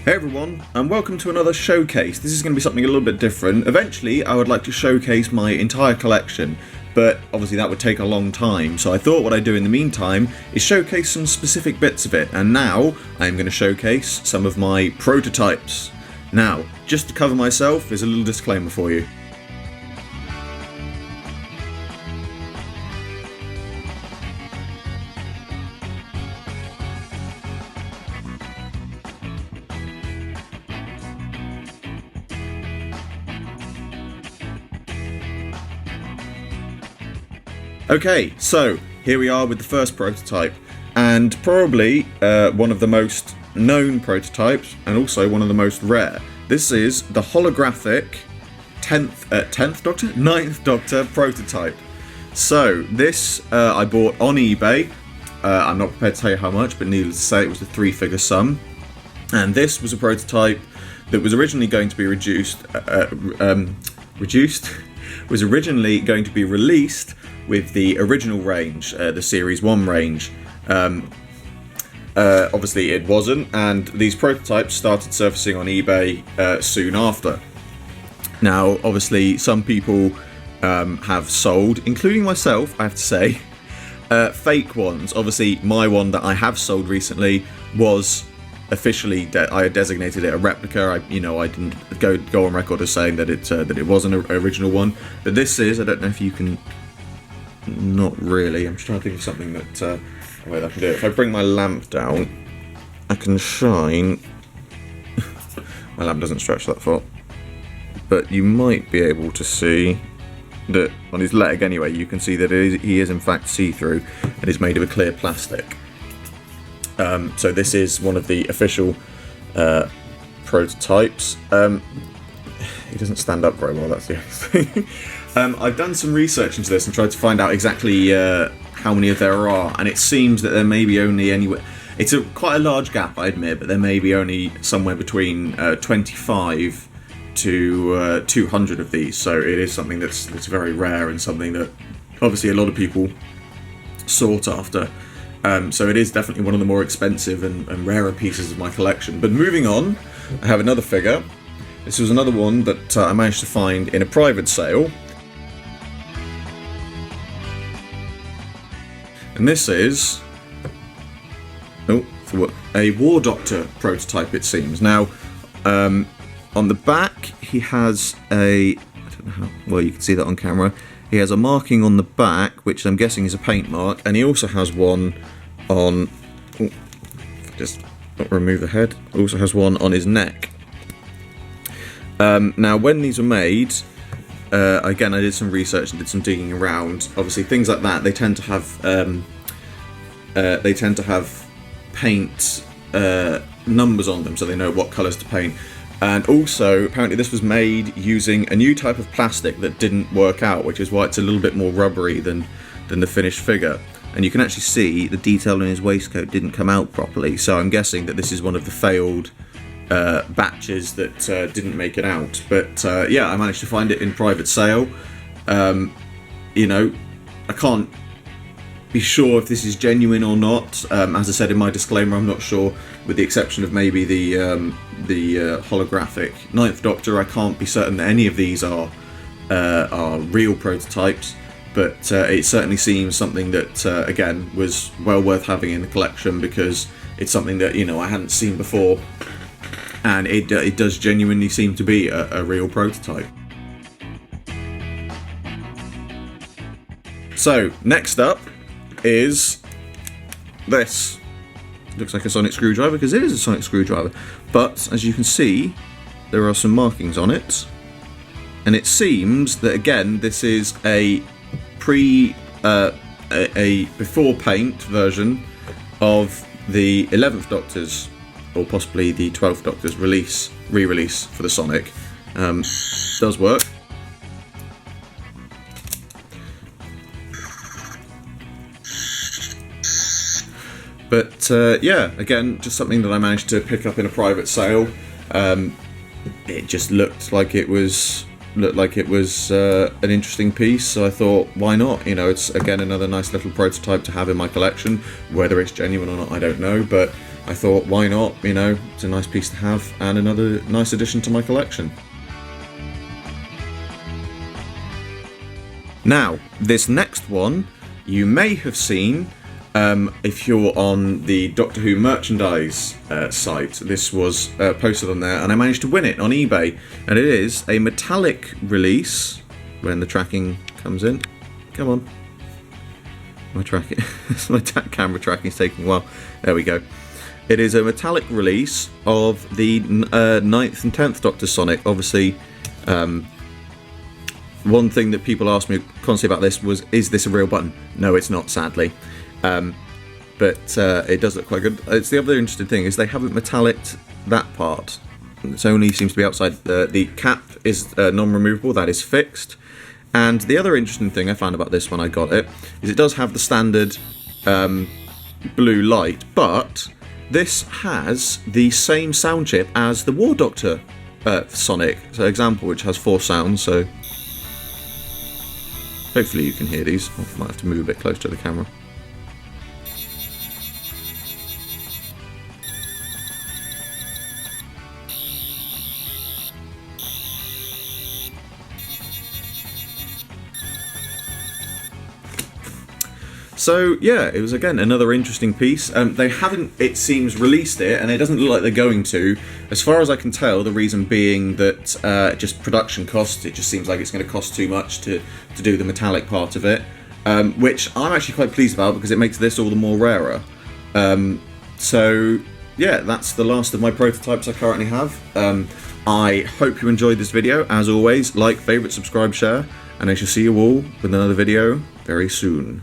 Hey everyone, and welcome to another showcase. This is going to be something a little bit different. Eventually, I would like to showcase my entire collection, but obviously that would take a long time, so I thought what I'd do in the meantime is showcase some specific bits of it, and now I'm going to showcase some of my prototypes. Now, just to cover myself, there's a little disclaimer for you. Okay, so here we are with the first prototype, and probably one of the most known prototypes, and also one of the most rare. This is the holographic 9th Doctor prototype. So this I bought on eBay. I'm not prepared to tell you how much, but needless to say, it was a 3-figure sum. And this was a prototype that was originally going to be was originally going to be released with the original range, the Series 1 range. Obviously it wasn't, and these prototypes started surfacing on eBay soon after. Now, obviously, some people have sold, including myself, I have to say, fake ones. Obviously, my one that I have sold recently was officially I designated it a replica. I didn't go on record as saying that it wasn't an original one. But this is. I don't know if you can. Not really. I'm just trying to think of something that wait, I can do it. If I bring my lamp down, I can shine. My lamp doesn't stretch that far, but you might be able to see that on his leg. Anyway, you can see that he is in fact see-through and is made of a clear plastic. So this is one of the official prototypes. He doesn't stand up very well, that's the only thing. I've done some research into this and tried to find out exactly how many there are, and it seems that there may be only anywhere. It's quite a large gap, I admit, but there may be only somewhere between 25 to 200 of these. So it is something that's very rare and something that obviously a lot of people sought after. So it is definitely one of the more expensive and rarer pieces of my collection. But moving on, I have another figure. This was another one that I managed to find in a private sale. And this is a War Doctor prototype, it seems. Now, on the back, he has I don't know how well you can see that on camera. He has a marking on the back, which I'm guessing is a paint mark, and he also has one on. Just not remove the head. Also has one on his neck. Now, when these were made. Again, I did some research and did some digging around. Obviously, things like that, they tend to have paint numbers on them, so they know what colours to paint. And also, apparently, this was made using a new type of plastic that didn't work out, which is why it's a little bit more rubbery than the finished figure. And you can actually see the detail in his waistcoat didn't come out properly. So I'm guessing that this is one of the failed batches that didn't make it out. But yeah, I managed to find it in private sale. I can't be sure if this is genuine or not. As I said in my disclaimer, I'm not sure, with the exception of maybe the holographic 9th Doctor. I can't be certain that any of these are real prototypes, but it certainly seems something that again was well worth having in the collection, because it's something that I hadn't seen before. And it does genuinely seem to be a real prototype. So, next up is this. Looks like a sonic screwdriver, because it is a sonic screwdriver. But, as you can see, there are some markings on it. And it seems that, again, this is a before paint version of the 11th Doctor's, or possibly the 12th Doctor's re-release for the Sonic. Does work. But yeah, again, just something that I managed to pick up in a private sale. It just looked like it was looked like it was an interesting piece, so I thought, why not? You know, it's again another nice little prototype to have in my collection. Whether it's genuine or not, I don't know, but I thought, why not? You know, it's a nice piece to have and another nice addition to my collection. Now, this next one you may have seen if you're on the Doctor Who merchandise site. This was posted on there, and I managed to win it on eBay. And it is a metallic release. When the tracking comes in, come on. My tracking, my camera tracking is taking a while. There we go. It is a metallic release of the 9th and 10th Doctor Sonic. Obviously, one thing that people asked me constantly about this was, is this a real button? No, it's not, sadly. But it does look quite good. It's the other interesting thing is they haven't metalliced that part. It only seems to be outside. The cap is non-removable, that is fixed. And the other interesting thing I found about this when I got it is it does have the standard blue light, but this has the same sound chip as the War Doctor Sonic, so example, which has 4 sounds, so hopefully you can hear these. I might have to move a bit closer to the camera. So yeah, it was again another interesting piece. They haven't, it seems, released it, and it doesn't look like they're going to. As far as I can tell, the reason being that just production costs. It just seems like it's going to cost too much to do the metallic part of it, which I'm actually quite pleased about because it makes this all the more rarer. So yeah, that's the last of my prototypes I currently have. I hope you enjoyed this video. As always, like, favourite, subscribe, share, and I shall see you all with another video very soon.